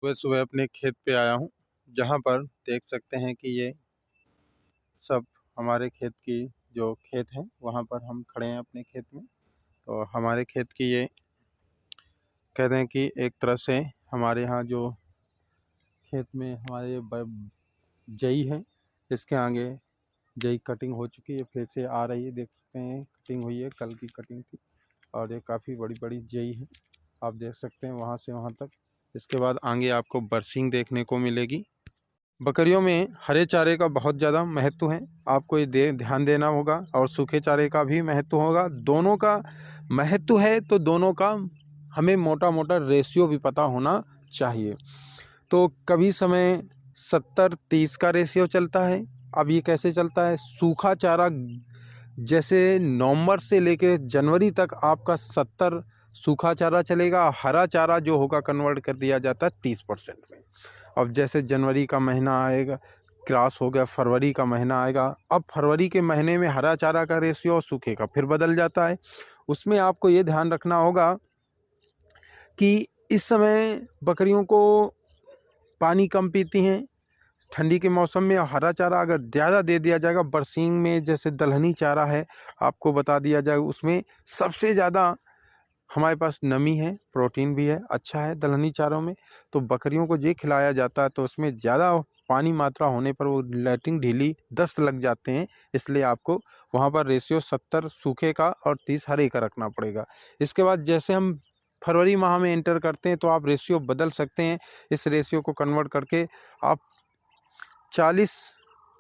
सुबह सुबह अपने खेत पे आया हूँ, जहाँ पर देख सकते हैं कि ये सब हमारे खेत की जो खेत है वहाँ पर हम खड़े हैं अपने खेत में। तो हमारे खेत की ये कहते हैं कि एक तरह से हमारे यहाँ जो खेत में हमारे जई है, इसके आगे जई कटिंग हो चुकी है, फिर से आ रही है। देख सकते हैं कटिंग हुई है, कल की कटिंग थी और ये काफ़ी बड़ी बड़ी जई है। आप देख सकते हैं वहाँ से वहाँ तक। इसके बाद आगे आपको बरसीम देखने को मिलेगी। बकरियों में हरे चारे का बहुत ज़्यादा महत्व है, आपको ये ध्यान देना होगा, और सूखे चारे का भी महत्व होगा। दोनों का महत्व है तो दोनों का हमें मोटा मोटा रेशियो भी पता होना चाहिए। तो कभी समय 70-30 का रेशियो चलता है। अब ये कैसे चलता है? सूखा चारा जैसे नवंबर से लेकर जनवरी तक आपका 70 सूखा चारा चलेगा, हरा चारा जो होगा कन्वर्ट कर दिया जाता है 30% में। अब जैसे जनवरी का महीना आएगा, क्रॉस हो गया, फरवरी का महीना आएगा, अब फरवरी के महीने में हरा चारा का रेशियो और सूखे का फिर बदल जाता है। उसमें आपको ये ध्यान रखना होगा कि इस समय बकरियों को पानी कम पीती हैं। ठंडी के मौसम में हरा चारा अगर ज़्यादा दे दिया जाएगा, बरसीम में जैसे दलहनी चारा है, आपको बता दिया जाए, उसमें सबसे ज़्यादा हमारे पास नमी है, प्रोटीन भी है, अच्छा है दलहनी चारों में। तो बकरियों को ये खिलाया जाता है तो उसमें ज़्यादा पानी मात्रा होने पर वो लैट्रिन ढीली, दस्त लग जाते हैं। इसलिए आपको वहाँ पर रेशियो 70 सूखे का और 30 हरे का रखना पड़ेगा। इसके बाद जैसे हम फरवरी माह में एंटर करते हैं तो आप रेशियो बदल सकते हैं। इस रेशियो को कन्वर्ट करके आप 40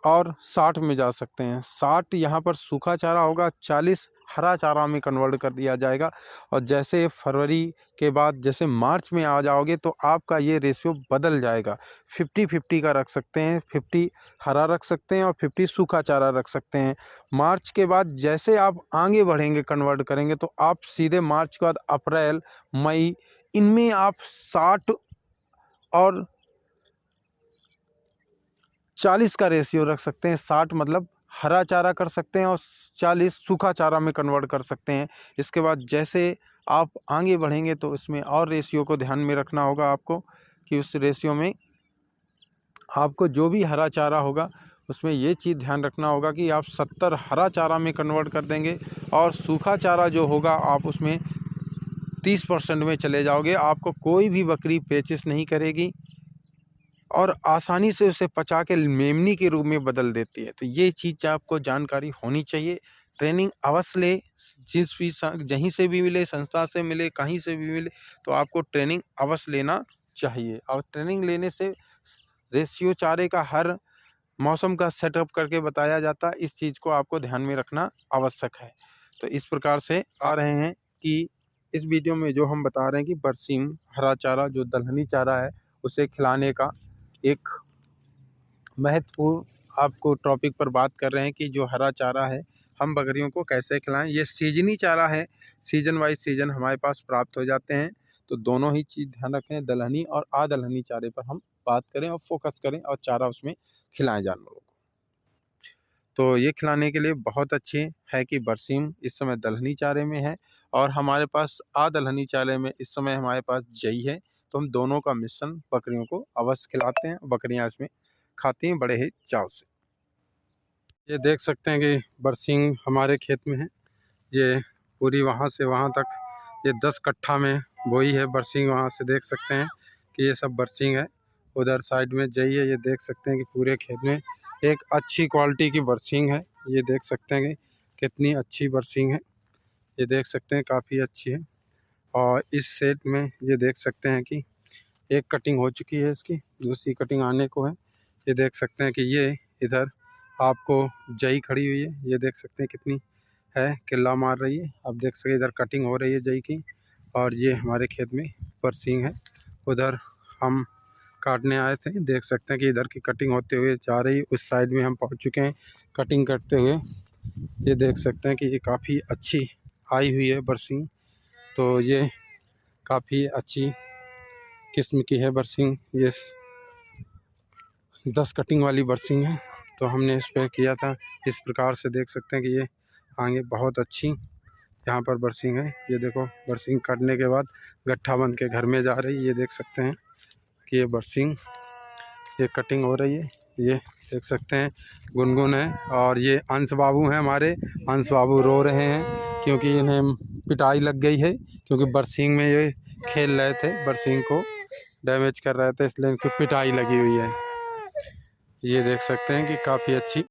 और 60 में जा सकते हैं। 60 यहाँ पर सूखा चारा होगा, 40 हरा चारा में कन्वर्ट कर दिया जाएगा। और जैसे फरवरी के बाद जैसे मार्च में आ जाओगे तो आपका ये रेशियो बदल जाएगा। 50-50 का रख सकते हैं, 50 हरा रख सकते हैं और 50 सूखा चारा रख सकते हैं। मार्च के बाद जैसे आप आगे बढ़ेंगे, कन्वर्ट करेंगे, तो आप सीधे मार्च के बाद अप्रैल, मई, इनमें आप 60 और 40 का रेशियो रख सकते हैं। 60 मतलब हरा चारा कर सकते हैं और 40 सूखा चारा में कन्वर्ट कर सकते हैं। इसके बाद जैसे आप आगे बढ़ेंगे तो इसमें और रेशियो को ध्यान में रखना होगा आपको, कि उस रेशियो में आपको जो भी हरा चारा होगा उसमें ये चीज़ ध्यान रखना होगा कि आप 70 हरा चारा में कन्वर्ट कर देंगे और सूखा चारा जो होगा आप उसमें 30% में चले जाओगे। आपको कोई भी बकरी पेचिश नहीं करेगी और आसानी से उसे पचा के मेमनी के रूप में बदल देती है। तो ये चीज़ आपको जानकारी होनी चाहिए। ट्रेनिंग अवश्य लें, जिस भी जहीं से भी मिले, संस्था से मिले, कहीं से भी मिले, तो आपको ट्रेनिंग अवश्य लेना चाहिए। और ट्रेनिंग लेने से रेशियो चारे का हर मौसम का सेटअप करके बताया जाता है। इस चीज़ को आपको ध्यान में रखना आवश्यक है। तो इस प्रकार से आ रहे हैं कि इस वीडियो में जो हम बता रहे हैं कि बरसीम हरा चारा जो दलहनी चारा है उसे खिलाने का एक महत्वपूर्ण आपको टॉपिक पर बात कर रहे हैं कि जो हरा चारा है हम बकरियों को कैसे खिलाएं। ये सीजनी चारा है, सीजन वाइज सीजन हमारे पास प्राप्त हो जाते हैं। तो दोनों ही चीज़ ध्यान रखें, दलहनी और अदलहनी चारे पर हम बात करें और फोकस करें और चारा उसमें खिलाएं जानवरों को। तो ये खिलाने के लिए बहुत अच्छे है कि बरसीम इस समय दलहनी चारे में है और हमारे पास अदलहनी चारे में इस समय हमारे पास जई है। तो हम दोनों का मिश्रण बकरियों को अवश्य खिलाते हैं, बकरियां इसमें खाती हैं बड़े ही चाव से। ये देख सकते हैं कि बरसीम हमारे खेत में है। ये पूरी वहाँ से वहाँ तक ये 10 कट्ठा में बोई है बरसीम। वहाँ से देख सकते हैं कि ये सब बरसीम है। उधर साइड में जई है। ये देख सकते हैं कि पूरे खेत में एक अच्छी क्वालिटी की बरसीम है। ये देख सकते हैं कि कितनी अच्छी बरसीम है। ये देख सकते हैं काफ़ी अच्छी है। और इस सेट में ये देख सकते हैं कि एक कटिंग हो चुकी है, इसकी दूसरी कटिंग आने को है। ये देख सकते हैं कि ये इधर आपको जई खड़ी हुई है। ये देख सकते हैं कितनी है, किल्ला मार रही है। अब देख सकते इधर कटिंग हो रही है जई की। और ये हमारे खेत में बरसीम है। उधर हम काटने आए थे, देख सकते हैं कि इधर की कटिंग होते हुए जा रही। उस साइड में हम पहुंच चुके हैं कटिंग करते हुए। ये देख सकते हैं कि ये काफ़ी अच्छी आई हुई है बरसीम। तो ये काफ़ी अच्छी किस्म की है बरसीम। ये 10 कटिंग वाली बरसीम है। तो हमने इस पर किया था इस प्रकार से। देख सकते हैं कि ये आगे बहुत अच्छी यहाँ पर बरसीम है। ये देखो बरसीम काटने के बाद गट्ठा बन के घर में जा रही। ये देख सकते हैं कि ये बरसीम, ये कटिंग हो रही है। ये देख सकते हैं गुनगुन है और ये अंश बाबू हैं हमारे। अंश बाबू रो रहे हैं क्योंकि इन्हें पिटाई लग गई है, क्योंकि बरसीम में ये खेल रहे थे, बरसीम को डैमेज कर रहे थे, इसलिए इनकी पिटाई लगी हुई है। ये देख सकते हैं कि काफ़ी अच्छी